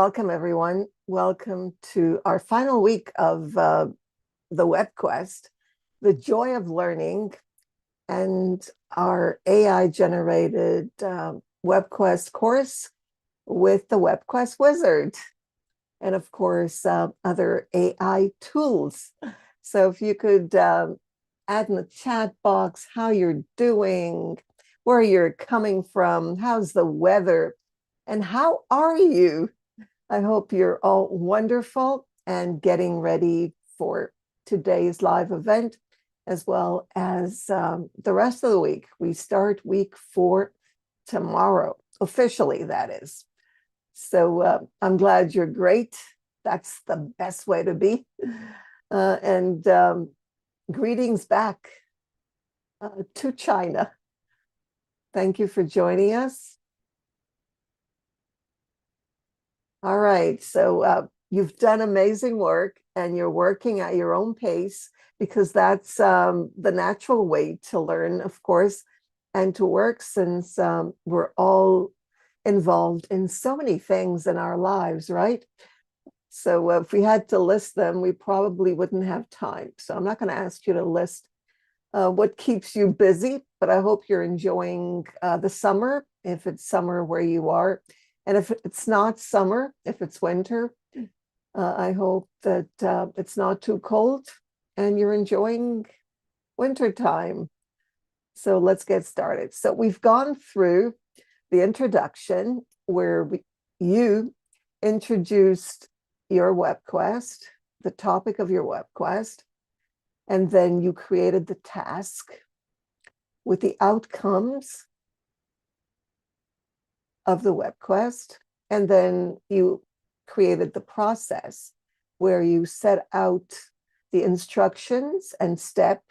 Welcome, everyone. Welcome to our final week of the WebQuest, the joy of learning, and our AI-generated WebQuest course with the WebQuest Wizard, and of course, other AI tools. So if you could add in the chat box how you're doing, where you're coming from, how's the weather, and how are you? I hope you're all wonderful and getting ready for today's live event, as well as the rest of the week. We start week 4 tomorrow, officially, that is. So I'm glad you're great. That's the best way to be. And greetings back to China. Thank you for joining us. All right, so you've done amazing work and you're working at your own pace because that's the natural way to learn, of course, and to work since we're all involved in so many things in our lives, right? So if we had to list them, we probably wouldn't have time. So I'm not going to ask you to list what keeps you busy, but I hope you're enjoying the summer, if it's summer where you are. And if it's not summer, if it's winter, I hope that it's not too cold and you're enjoying winter time. So let's get started. So we've gone through the introduction where you introduced your WebQuest, the topic of your WebQuest, and then you created the task with the outcomes of the WebQuest, and then you created the process where you set out the instructions and step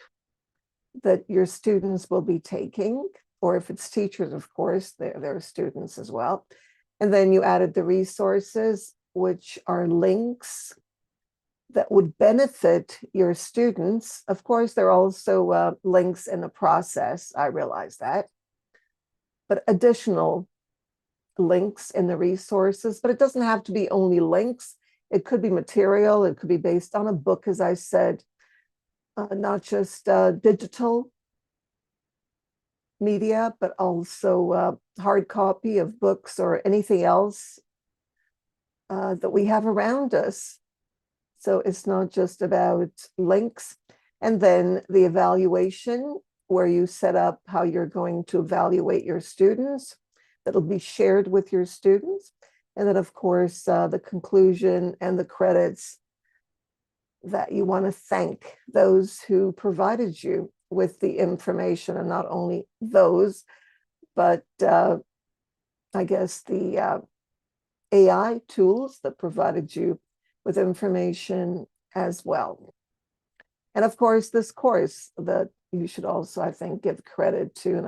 that your students will be taking, or if it's teachers, of course, they're students as well. And then you added the resources, which are links that would benefit your students. Of course, there are also links in the process, I realize that, but additional links in the resources, but it doesn't have to be only links. It could be material. It could be based on a book, as I said, not just digital media, but also hard copy of books or anything else that we have around us. So it's not just about links. And then the evaluation, where you set up how you're going to evaluate your students. That'll be shared with your students. And then, of course, the conclusion and the credits that you want to thank those who provided you with the information, and not only those, but I guess the AI tools that provided you with information as well. And of course, this course that you should also, I think, give credit to, and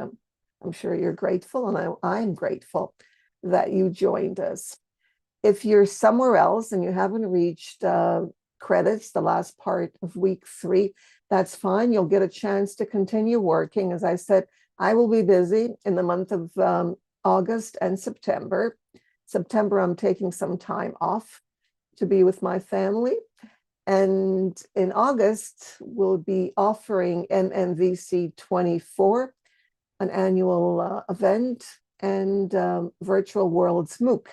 I'm sure you're grateful, and I'm grateful that you joined us. If you're somewhere else and you haven't reached credits, the last part of week 3, that's fine. You'll get a chance to continue working. As I said, I will be busy in the month of August and September. September, I'm taking some time off to be with my family. And in August, we'll be offering MMVC 24, an annual event, and Virtual Worlds MOOC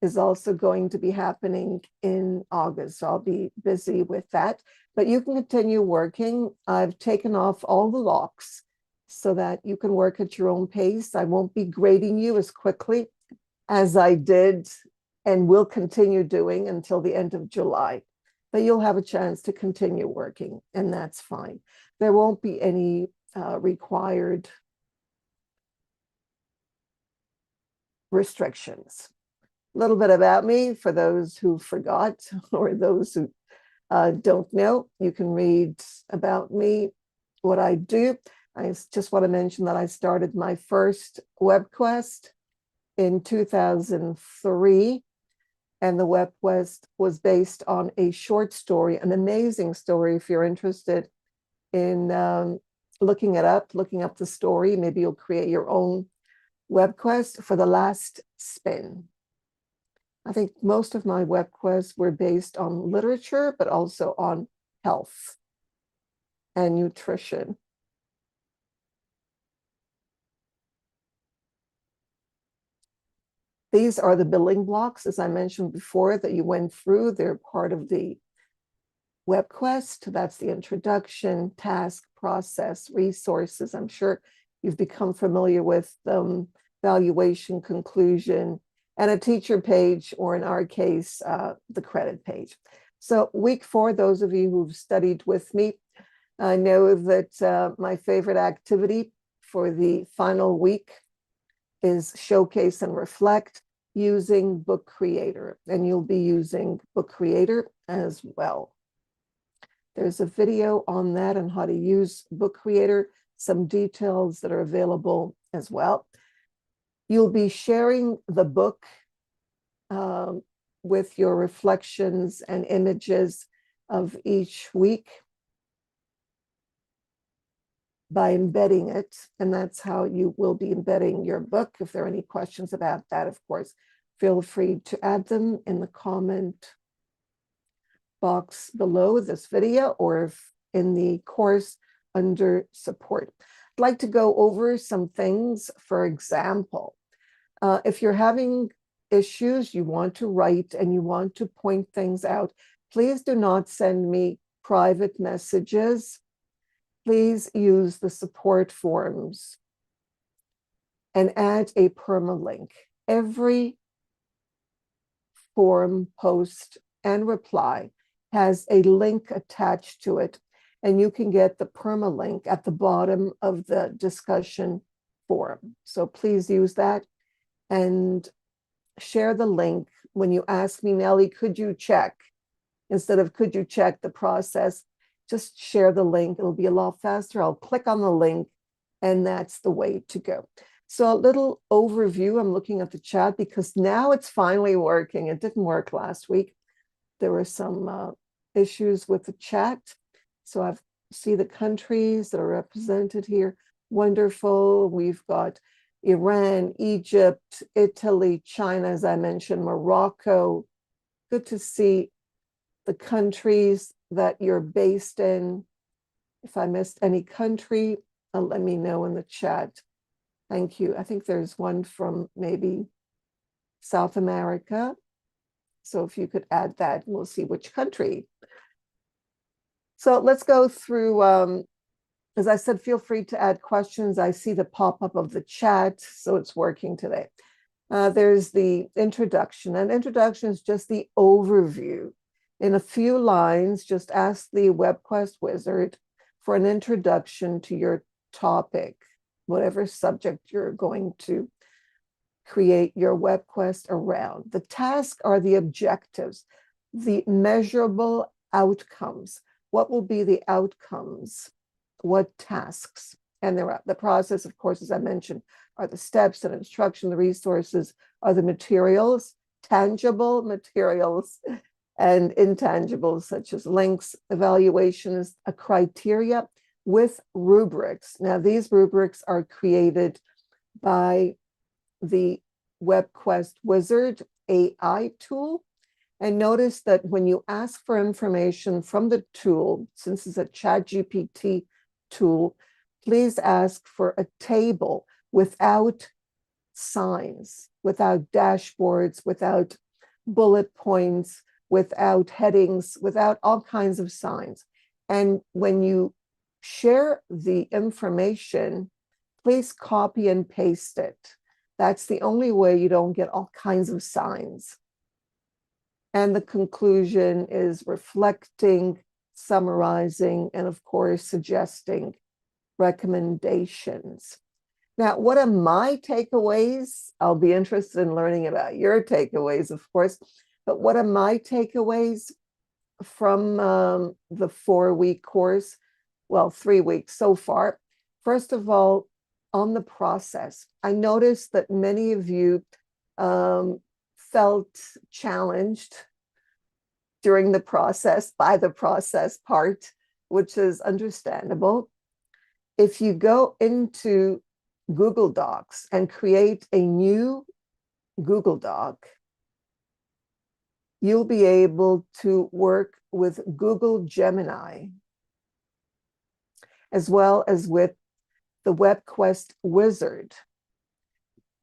is also going to be happening in August. So I'll be busy with that, but you can continue working. I've taken off all the locks so that you can work at your own pace. I won't be grading you as quickly as I did and will continue doing until the end of July. But you'll have a chance to continue working, and that's fine. There won't be any required restrictions. A little bit about me for those who forgot or those who don't know. You can read about me, what I do. I just want to mention that I started my first WebQuest in 2003. And the WebQuest was based on a short story, an amazing story. If you're interested in looking it up, looking up the story, maybe you'll create your own WebQuest for the last spin. I think most of my WebQuests were based on literature, but also on health and nutrition. These are the building blocks, as I mentioned before, that you went through. They're part of the WebQuest. That's the introduction, task, process, resources. I'm sure you've become familiar with valuation, conclusion, and a teacher page, or in our case, the credit page. So week 4, those of you who've studied with me, I know that my favorite activity for the final week is showcase and reflect using Book Creator, and you'll be using Book Creator as well. There's a video on that and how to use Book Creator, some details that are available as well. You'll be sharing the book with your reflections and images of each week by embedding it, and that's how you will be embedding your book. If there are any questions about that, of course, feel free to add them in the comment box below this video, or if in the course under support. I'd like to go over some things. For example, if you're having issues, you want to write and you want to point things out, please do not send me private messages. Please use the support forums and add a permalink. Every forum post and reply has a link attached to it, and you can get the permalink at the bottom of the discussion forum. So please use that and share the link. When you ask me, Nellie, could you check? Instead of could you check the process, just share the link. It'll be a lot faster. I'll click on the link, and that's the way to go. So a little overview. I'm looking at the chat because now it's finally working. It didn't work last week. There were some issues with the chat. So I see the countries that are represented here. Wonderful. We've got Iran, Egypt, Italy, China, as I mentioned, Morocco. Good to see the countries that you're based in. If I missed any country, let me know in the chat. Thank you. I think there's one from maybe South America. So if you could add that, we'll see which country. So let's go through, as I said, feel free to add questions. I see the pop-up of the chat, so it's working today. There's the introduction. An introduction is just the overview. In a few lines, just ask the WebQuest wizard for an introduction to your topic, whatever subject you're going to create your WebQuest around. The tasks are the objectives, the measurable outcomes. What will be the outcomes? What tasks? And the process, of course, as I mentioned, are the steps and instruction, the resources are the materials, tangible materials, and intangibles such as links, evaluations, a criteria with rubrics. Now, these rubrics are created by the WebQuest Wizard AI tool. And notice that when you ask for information from the tool, since it's a ChatGPT tool, please ask for a table without signs, without dashboards, without bullet points, without headings, without all kinds of signs. And when you share the information, please copy and paste it. That's the only way you don't get all kinds of signs. And the conclusion is reflecting, summarizing, and of course, suggesting recommendations. Now, what are my takeaways? I'll be interested in learning about your takeaways, of course, but what are my takeaways from the 4-week course? Well, 3 weeks so far. First of all, on the process, I noticed that many of you felt challenged during the process, by the process part, which is understandable. If you go into Google Docs and create a new Google Doc, you'll be able to work with Google Gemini, as well as with the WebQuest wizard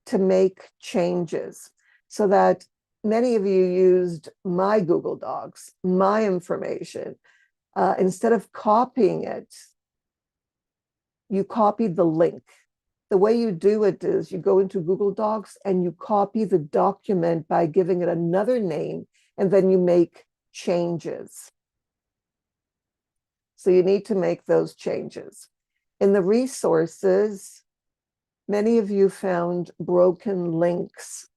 to make changes, so that many of you used my Google Docs, my information. Instead of copying it, you copied the link. The way you do it is you go into Google Docs and you copy the document by giving it another name, and then you make changes. So you need to make those changes. In the resources, many of you found broken links.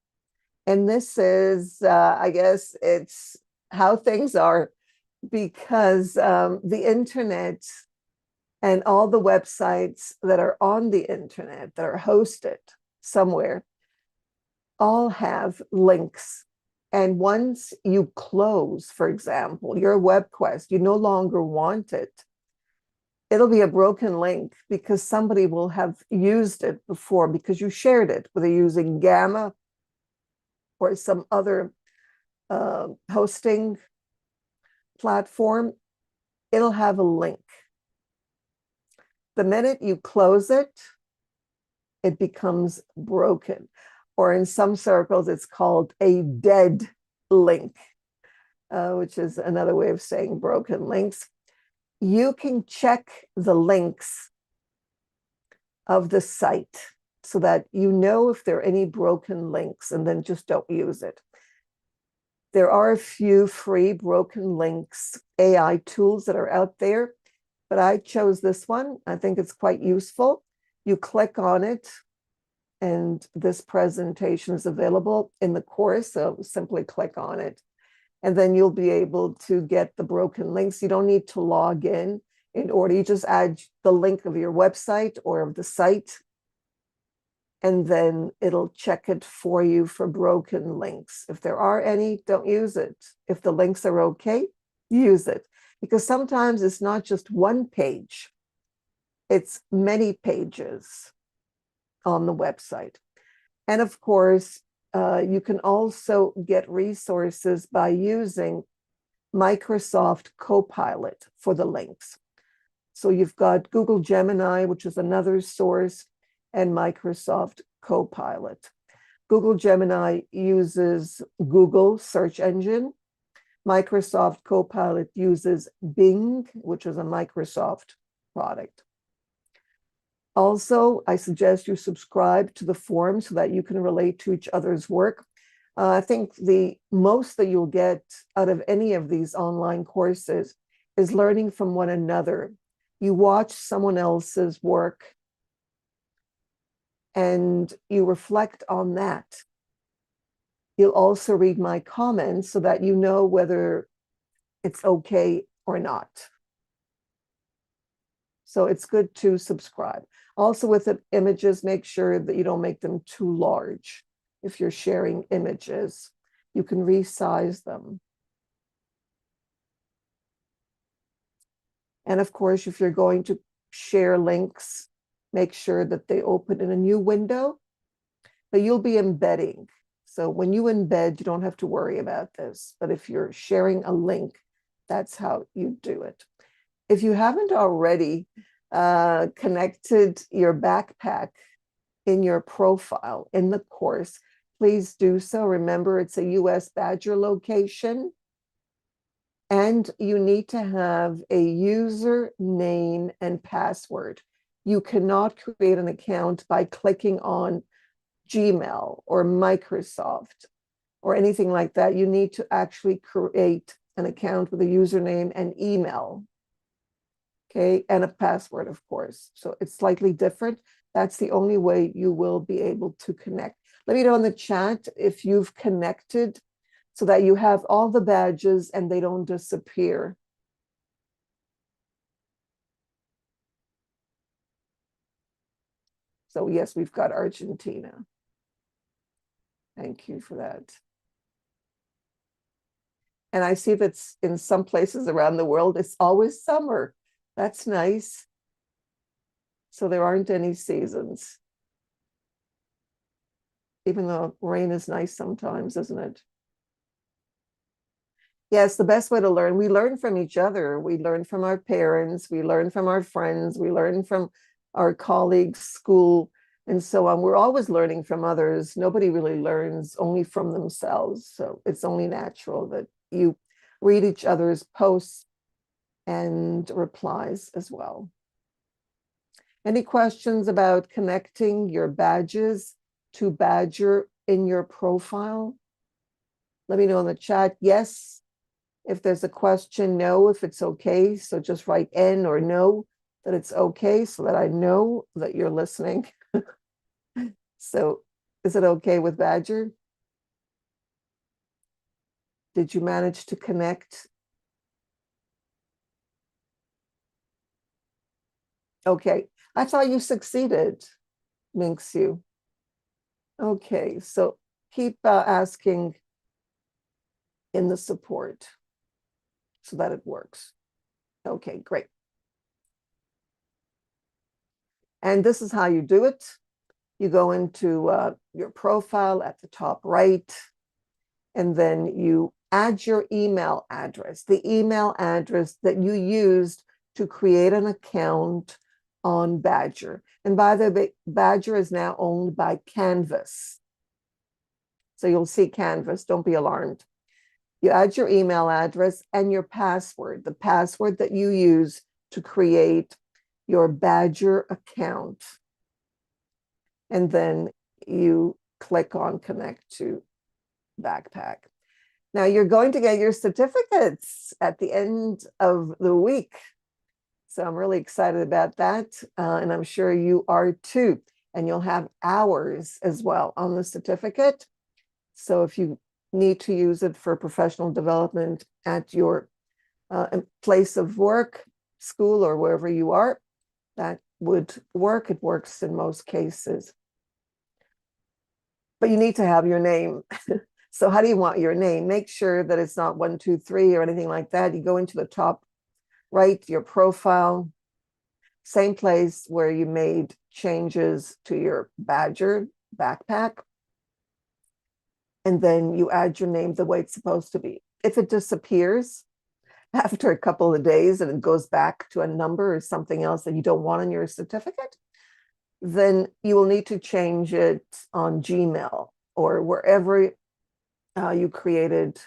And this is, I guess, it's how things are, because the internet and all the websites that are on the internet that are hosted somewhere all have links. And once you close, for example, your WebQuest, you no longer want it, it'll be a broken link because somebody will have used it before because you shared it, whether using Gamma or some other hosting platform. It'll have a link. The minute you close it, it becomes broken. Or in some circles, it's called a dead link, which is another way of saying broken links. You can check the links of the site so that you know if there are any broken links, and then just don't use it. There are a few free broken links AI tools that are out there, but I chose this one. I think it's quite useful. You click on it, and this presentation is available in the course, so simply click on it. And then you'll be able to get the broken links. You don't need to log in order. You just add the link of your website or of the site, and then it'll check it for you for broken links. If there are any, don't use it. If the links are okay, use it. Because sometimes it's not just one page, it's many pages on the website. And of course, you can also get resources by using Microsoft Copilot for the links. So you've got Google Gemini, which is another source, and Microsoft Copilot. Google Gemini uses Google search engine. Microsoft Copilot uses Bing, which is a Microsoft product. Also, I suggest you subscribe to the forum so that you can relate to each other's work. I think the most that you'll get out of any of these online courses is learning from one another. You watch someone else's work and you reflect on that. You'll also read my comments so that you know whether it's okay or not. So it's good to subscribe. Also with the images, make sure that you don't make them too large. If you're sharing images, you can resize them. And of course, if you're going to share links, make sure that they open in a new window, but you'll be embedding. So when you embed, you don't have to worry about this. But if you're sharing a link, that's how you do it. If you haven't already connected your backpack in your profile in the course, please do so. Remember, it's a US Badger location. And you need to have a username and password. You cannot create an account by clicking on Gmail or Microsoft or anything like that. You need to actually create an account with a username and email. Okay, and a password, of course. So it's slightly different. That's the only way you will be able to connect. Let me know in the chat if you've connected so that you have all the badges and they don't disappear. So yes, we've got Argentina. Thank you for that. And I see that's in some places around the world, it's always summer. That's nice. So there aren't any seasons. Even though rain is nice sometimes, isn't it? Yes, the best way to learn. We learn from each other. We learn from our parents. We learn from our friends. We learn from our colleagues, school, and so on. We're always learning from others. Nobody really learns only from themselves. So it's only natural that you read each other's posts and replies as well. Any questions about connecting your badges to Badger in your profile? Let me know in the chat. Yes, if there's a question, no, if it's okay. So just write N or no, that it's okay, so that I know that you're listening. So is it okay with Badger? Did you manage to connect? Okay, I thought you succeeded, Minxu. Okay, so keep asking in the support so that it works. Okay, great. And this is how you do it. You go into your profile at the top right, and then you add your email address, the email address that you used to create an account on Badger. And by the way, Badger is now owned by Canvas. So you'll see Canvas, don't be alarmed. You add your email address and your password, the password that you use to create your Badger account. And then you click on connect to Backpack. Now you're going to get your certificates at the end of the week. So I'm really excited about that. And I'm sure you are too. And you'll have hours as well on the certificate. So if you need to use it for professional development at your place of work, school, or wherever you are, that would work. It works in most cases. But you need to have your name. So how do you want your name? Make sure that it's not 123 or anything like that. You go into the top right, your profile, same place where you made changes to your Badger backpack. And then you add your name the way it's supposed to be. If it disappears after a couple of days and it goes back to a number or something else that you don't want on your certificate, then you will need to change it on Gmail or wherever you created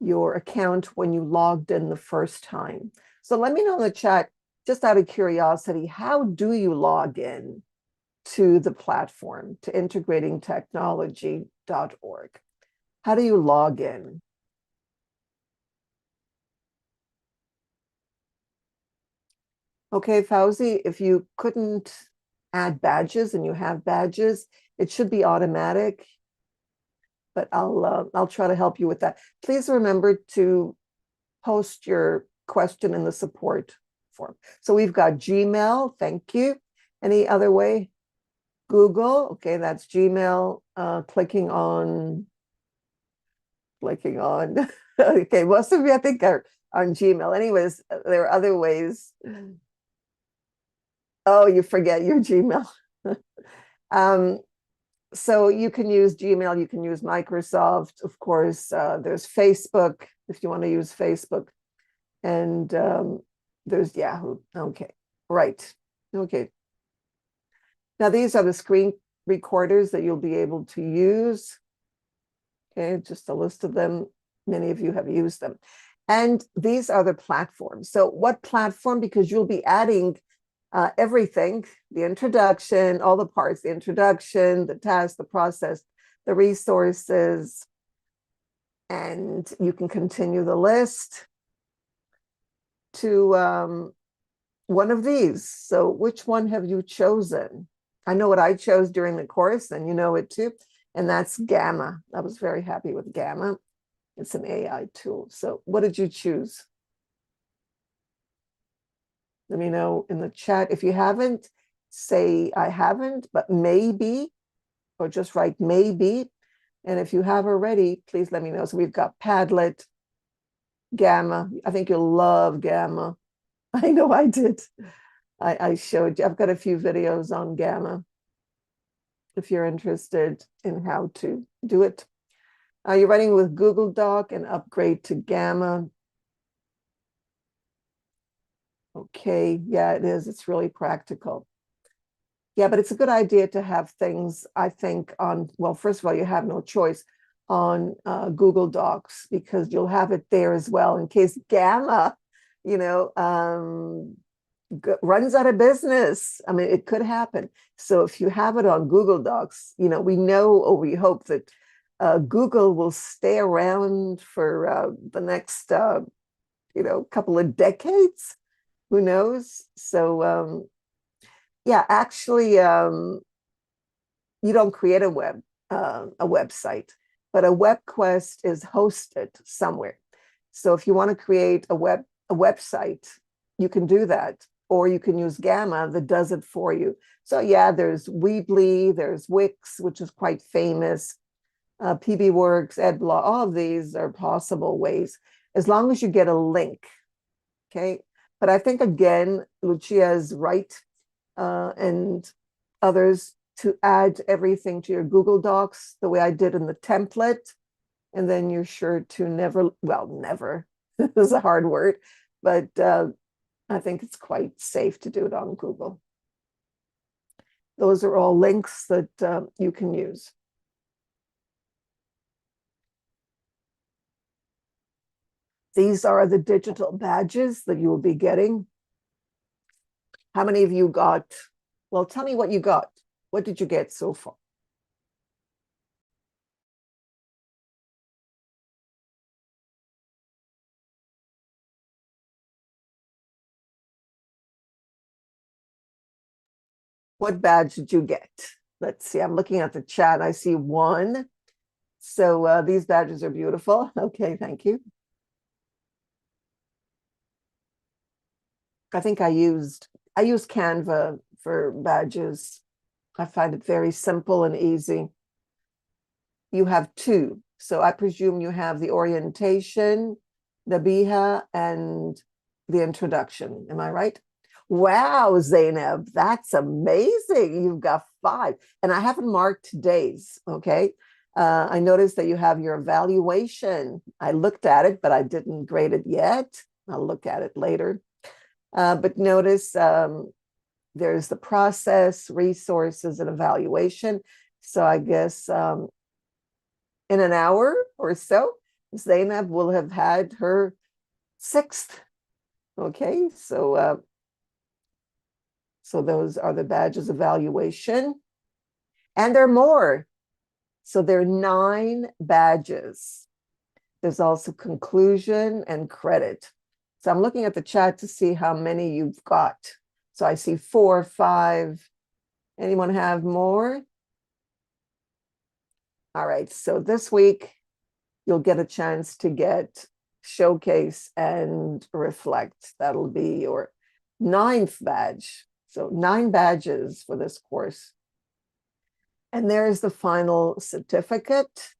your account when you logged in the first time. So let me know in the chat, just out of curiosity, how do you log in to the platform, to integratingtechnology.org? How do you log in? Okay, Fauzi, if you couldn't add badges and you have badges, it should be automatic, but I'll try to help you with that. Please remember to post your question in the support form. So we've got Gmail, thank you. Any other way? Google, okay, that's Gmail. Clicking on. Okay, most of you I think are on Gmail. Anyways, there are other ways. Oh, you forget your Gmail. So you can use Gmail, you can use Microsoft, of course. There's Facebook if you want to use Facebook, and there's Yahoo. Okay, right. Okay. Now these are the screen recorders that you'll be able to use. Okay, just a list of them. Many of you have used them. And these are the platforms. So what platform? Because you'll be adding everything, the introduction, all the parts, the introduction, the task, the process, the resources, and you can continue the list to one of these. So which one have you chosen? I know what I chose during the course, and you know it too, and that's Gamma. I was very happy with Gamma. It's an AI tool. So what did you choose? Let me know in the chat. If you haven't, say I haven't, but maybe, or just write maybe. And if you have already, please let me know. So we've got Padlet, Gamma. I think you'll love Gamma. I know I did. I showed you. I've got a few videos on Gamma if you're interested in how to do it. Are you running with Google Doc and upgrade to Gamma? Okay, yeah, it is. It's really practical. Yeah, but it's a good idea to have things, I think, on, well, first of all, you have no choice on Google Docs because you'll have it there as well in case Gamma, you know, runs out of business. I mean, it could happen. So if you have it on Google Docs, you know, we know or we hope that Google will stay around for the next, you know, couple of decades. Who knows? So, yeah, actually, you don't create a website, but a WebQuest is hosted somewhere. So if you want to create a website, you can do that, or you can use Gamma that does it for you. So yeah, there's Weebly, there's Wix, which is quite famous, PBWorks, EdBlog. All of these are possible ways, as long as you get a link. Okay, but I think again, Lucia is right, and others, to add everything to your Google Docs the way I did in the template. And then you're sure to never, well, never is a hard word, but I think it's quite safe to do it on Google. Those are all links that you can use. These are the digital badges that you will be getting. How many of you got? Well, tell me what you got. What did you get so far? What badge did you get? Let's see. I'm looking at the chat. I see one. So these badges are beautiful. Okay, thank you. I think I used Canva for badges. I find it very simple and easy. You have two. So I presume you have the orientation, the BIHA, and the introduction. Am I right? Wow, Zainab, that's amazing. You've got five. And I haven't marked days, okay? I noticed that you have your evaluation. I looked at it, but I didn't grade it yet. I'll look at it later. But notice there's the process, resources, and evaluation. So I guess in an hour or so, Zainab will have had her sixth. Okay, so those are the badges evaluation. And there are more. So there are 9 badges. There's also conclusion and credit. So I'm looking at the chat to see how many you've got. So I see 4, 5. Anyone have more? All right. So this week, you'll get a chance to get showcase and reflect. That'll be your 9th badge. So 9 badges for this course. And there's the final certificate.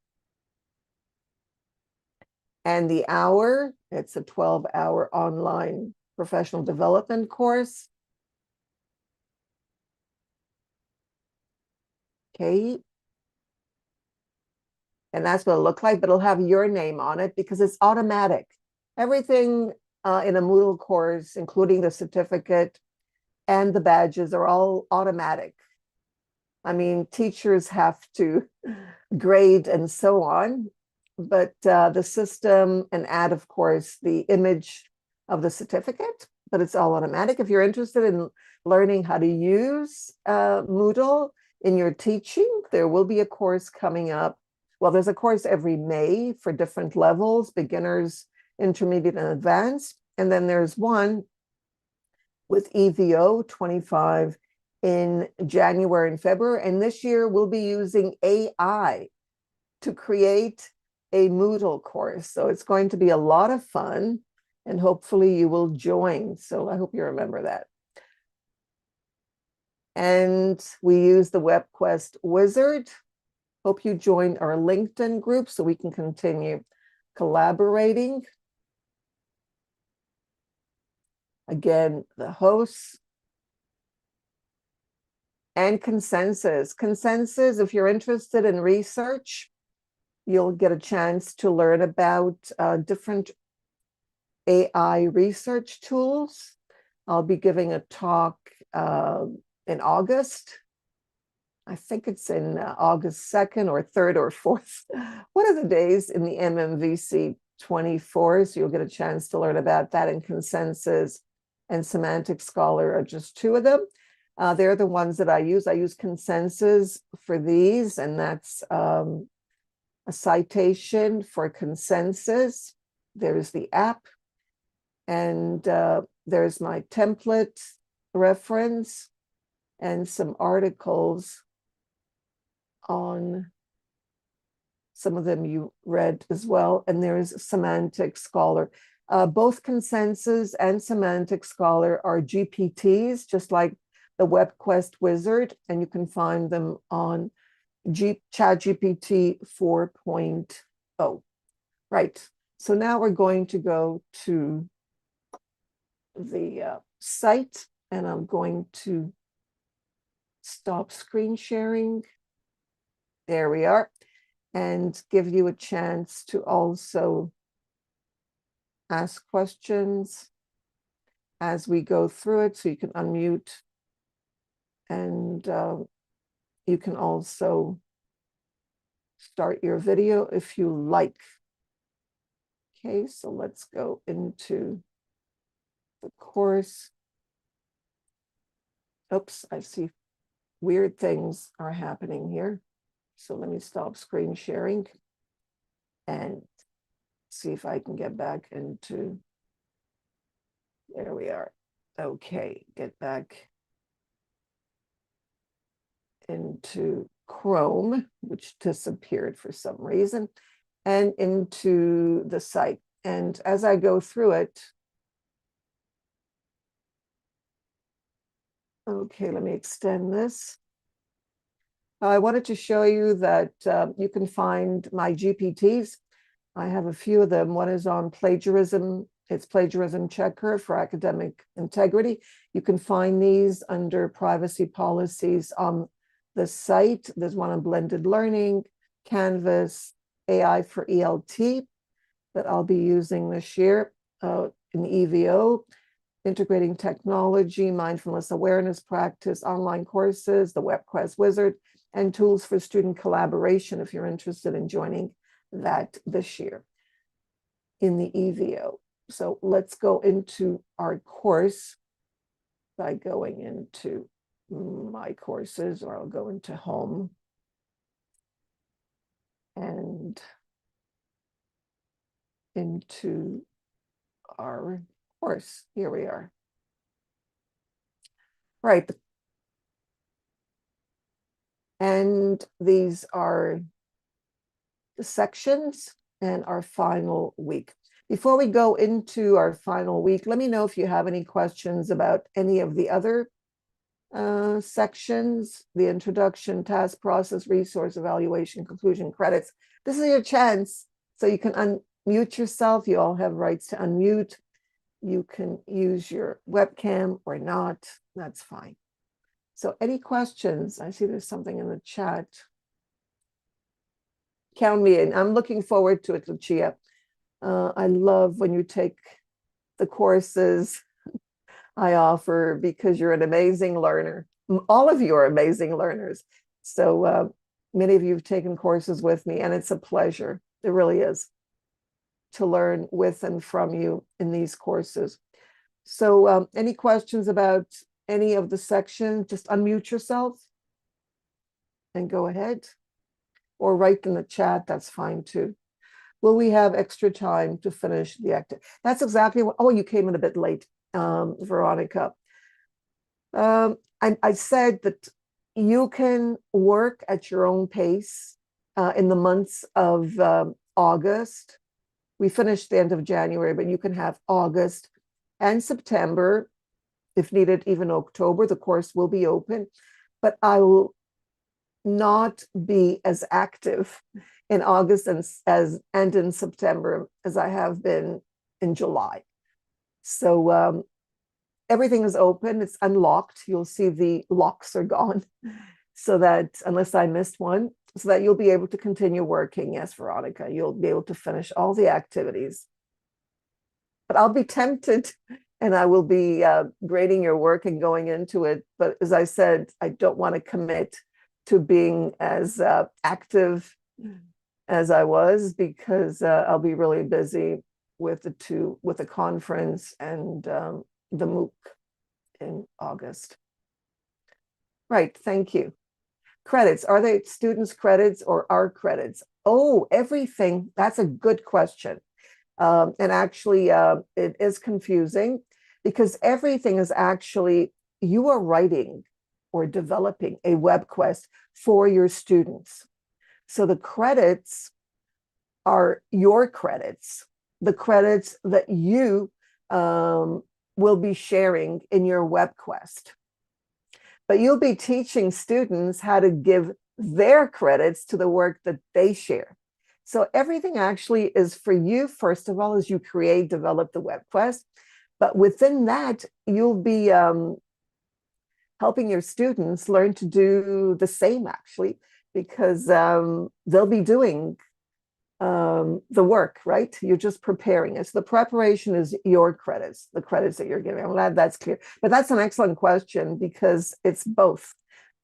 And the hour, it's a 12-hour online professional development course. Okay. And that's what it'll look like, but it'll have your name on it because it's automatic. Everything in a Moodle course, including the certificate and the badges, are all automatic. I mean, teachers have to grade and so on, but the system and add, of course, the image of the certificate, but it's all automatic. If you're interested in learning how to use Moodle in your teaching, there will be a course coming up. Well, there's a course every May for different levels, beginners, intermediate, and advanced. And then there's one with EVO 25 in January and February. And this year we'll be using AI to create a Moodle course. So it's going to be a lot of fun and hopefully you will join. So I hope you remember that. And we use the WebQuest wizard. Hope you join our LinkedIn group so we can continue collaborating. Again, the hosts and consensus. Consensus, if you're interested in research, You'll get a chance to learn about different AI research tools. I'll be giving a talk in August. I think it's in August 2nd or 3rd or 4th. One of the days in the MMVC 24. So you'll get a chance to learn about that, and Consensus and Semantic Scholar are just two of them. They're the ones that I use. I use Consensus for these, and that's a citation for Consensus. There's the app, and there's my template reference and some articles on some of them you read as well. And there's Semantic Scholar. Both Consensus and Semantic Scholar are GPTs, just like the WebQuest wizard, and you can find them on ChatGPT 4.0. Right. So now we're going to go to the site, and I'm going to stop screen sharing. There we are. And give you a chance to also ask questions as we go through it. So you can unmute, and you can also start your video if you like. Okay, so let's go into the course. Oops, I see weird things are happening here. So let me stop screen sharing and see if I can get back into, there we are. Okay, get back into Chrome, which disappeared for some reason, and into the site. And as I go through it, okay, let me extend this. I wanted to show you that you can find my GPTs. I have a few of them. One is on plagiarism. It's Plagiarism Checker for Academic Integrity. You can find these under privacy policies on the site. There's one on blended learning, Canvas, AI for ELT that I'll be using this year in EVO, integrating technology, mindfulness awareness practice, online courses, the WebQuests wizard, and tools for student collaboration if you're interested in joining that this year in the EVO. So let's go into our course by going into my courses, or I'll go into home and into our course. Here we are. Right. And these are the sections and our final week. Before we go into our final week, let me know if you have any questions about any of the other sections, the introduction, task, process, resource, evaluation, conclusion, credits. This is your chance. So you can unmute yourself. You all have rights to unmute. You can use your webcam or not. That's fine. So any questions? I see there's something in the chat. Count me in. I'm looking forward to it, Lucia. I love when you take the courses I offer, because you're an amazing learner. All of you are amazing learners. So many of you have taken courses with me, and it's a pleasure. It really is to learn with and from you in these courses. So any questions about any of the sections? Just unmute yourself and go ahead, or write in the chat. That's fine too. Will we have extra time to finish the active? That's exactly what, oh, you came in a bit late, Veronica. I said that you can work at your own pace in the months of August. We finished the end of January, but you can have August and September, if needed, even October. The course will be open, but I will not be as active in August and in September as I have been in July. So everything is open. It's unlocked. You'll see the locks are gone, so that unless I missed one, so that you'll be able to continue working. Yes, Veronica, you'll be able to finish all the activities. But I'll be tempted and I will be grading your work and going into it. But as I said, I don't want to commit to being as active as I was, because I'll be really busy with the conference and the MOOC in August. Right, thank you. Credits, are they students' credits or our credits? Oh, everything. That's a good question. And actually, it is confusing because everything is actually, you are writing or developing a web quest for your students. So the credits are your credits, the credits that you will be sharing in your web quest. But you'll be teaching students how to give their credits to the work that they share. So everything actually is for you, first of all, as you create, develop the web quest. But within that, you'll be helping your students learn to do the same, actually, because they'll be doing the work, right? You're just preparing it. So the preparation is your credits, the credits that you're giving. I'm glad that's clear. But that's an excellent question because it's both.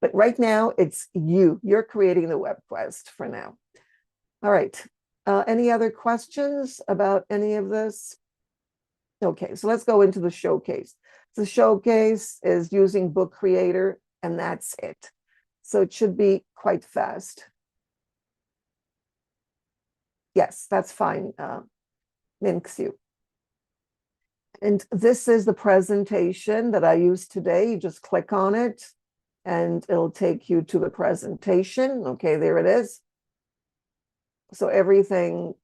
But right now, it's you. You're creating the web quest for now. All right. Any other questions about any of this? Okay, so let's go into the showcase. The showcase is using Book Creator, and that's it. So it should be quite fast. Yes, that's fine, Minxu. And this is the presentation that I used today. You just click on it, and it'll take you to the presentation. Okay, there it is. So everything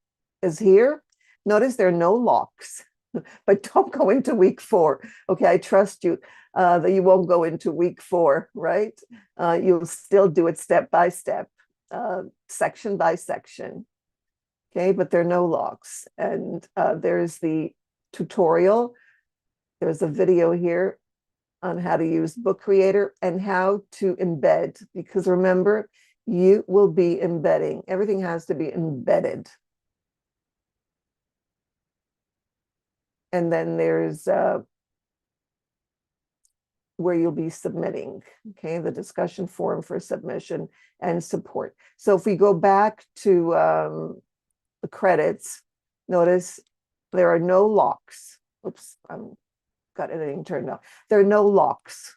is here. Notice there are no locks, but don't go into week 4. Okay, I trust you that you won't go into week 4, right? You'll still do it step by step, section by section. Okay, but there are no locks. And there's the tutorial. There's a video here on how to use Book Creator and how to embed, because remember, you will be embedding. Everything has to be embedded. And then there's where you'll be submitting, okay, the discussion forum for submission and support. So if we go back to the credits, notice there are no locks. Oops, I've got everything turned off. There are no locks.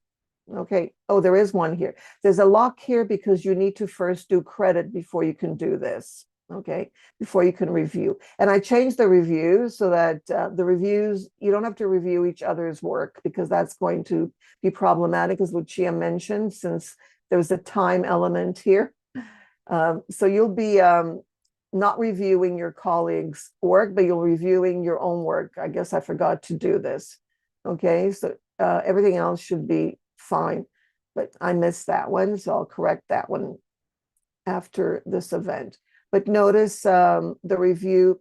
Okay. Oh, there is one here. There's a lock here because you need to first do credit before you can do this. Okay. Before you can review. And I changed the reviews so that the reviews, you don't have to review each other's work because that's going to be problematic, as Lucia mentioned, since there's a time element here. So you'll be not reviewing your colleagues' work, but you're reviewing your own work. I guess I forgot to do this. Okay. So everything else should be fine, but I missed that one, so I'll correct that one after this event. But notice the review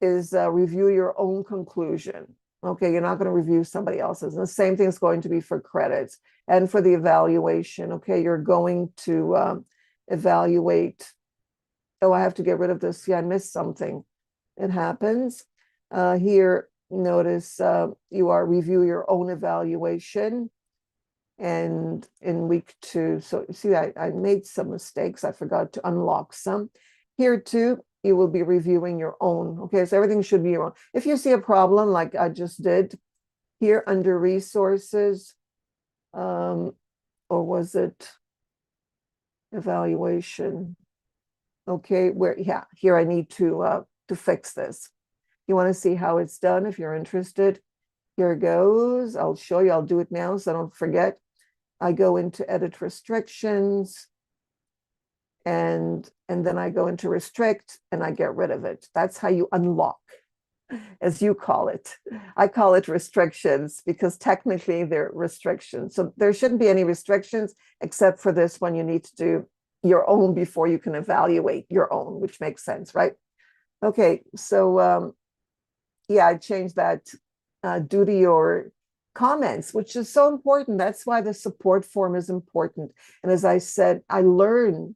is review your own conclusion. Okay, you're not going to review somebody else's. And the same thing is going to be for credits and for the evaluation. Okay, you're going to evaluate. Oh, I have to get rid of this. Yeah, I missed something. It happens. Here, notice you are review your own evaluation. And in week 2, so you see, I made some mistakes. I forgot to unlock some. Here too, you will be reviewing your own. Okay, so everything should be your own. If you see a problem like I just did, here under resources, or was it evaluation? Okay, where, yeah, here I need to fix this. You want to see how it's done if you're interested? Here it goes. I'll show you. I'll do it now so I don't forget. I go into edit restrictions, and then I go into restrict and I get rid of it. That's how you unlock, as you call it. I call it restrictions because technically they're restrictions. So there shouldn't be any restrictions except for this one. You need to do your own before you can evaluate your own, which makes sense, right? Okay, so yeah, I changed that due to your comments, which is so important. That's why the support form is important. And as I said, I learn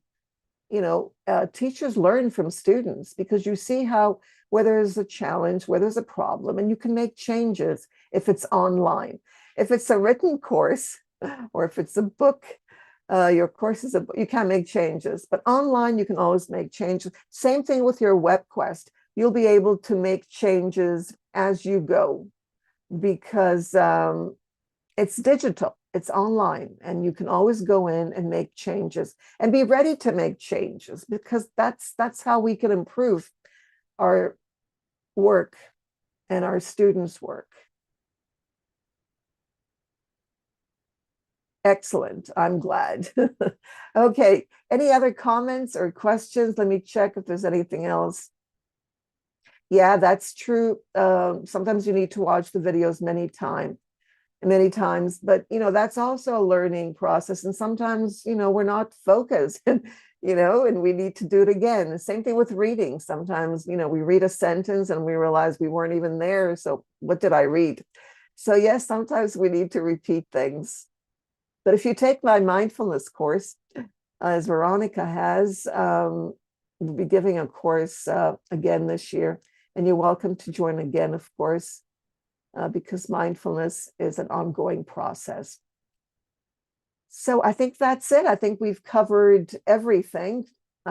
teachers learn from students because you see how, where there's a challenge, where there's a problem, and you can make changes if it's online. If it's a written course or if it's a book, your course is you can't make changes, but online you can always make changes. Same thing with your WebQuest. You'll be able to make changes as you go because it's digital, it's online, and you can always go in and make changes and be ready to make changes because that's how we can improve our work and our students' work. Excellent. I'm glad. Okay. Any other comments or questions? Let me check if there's anything else. Yeah, that's true. Sometimes you need to watch the videos many times, but that's also a learning process. And sometimes, we're not focused, and we need to do it again. The same thing with reading. Sometimes, we read a sentence and we realize we weren't even there. So what did I read? So yes, sometimes we need to repeat things. But if you take my mindfulness course, as Veronica has, we'll be giving a course again this year, and you're welcome to join again, of course, because mindfulness is an ongoing process. So I think that's it. I think we've covered everything.